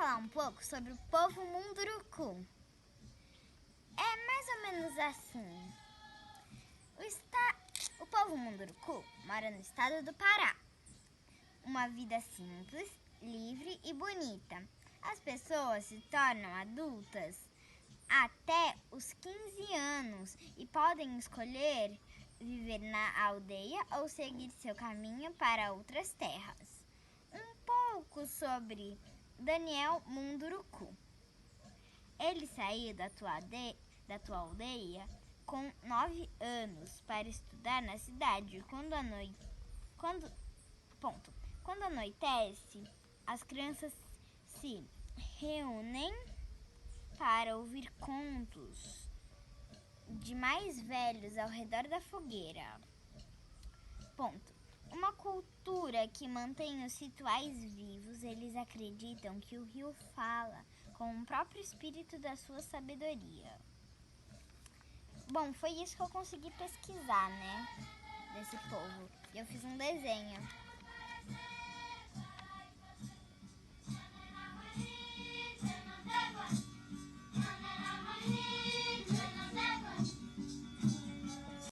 falar um pouco sobre o povo Munduruku. É mais ou menos assim. O povo Munduruku mora no estado do Pará. Uma vida simples, livre e bonita. As pessoas se tornam adultas até os 15 anos e podem escolher viver na aldeia ou seguir seu caminho para outras terras. Um pouco sobre Daniel Munduruku. Ele saiu da tua aldeia com 9 anos para estudar na cidade. Quando anoitece, as crianças se reúnem para ouvir contos de mais velhos ao redor da fogueira. Uma cultura que mantém os rituais vivos. Eles acreditam que o rio fala com o próprio espírito da sua sabedoria. Foi isso que eu consegui pesquisar, né? Desse povo. Eu fiz um desenho.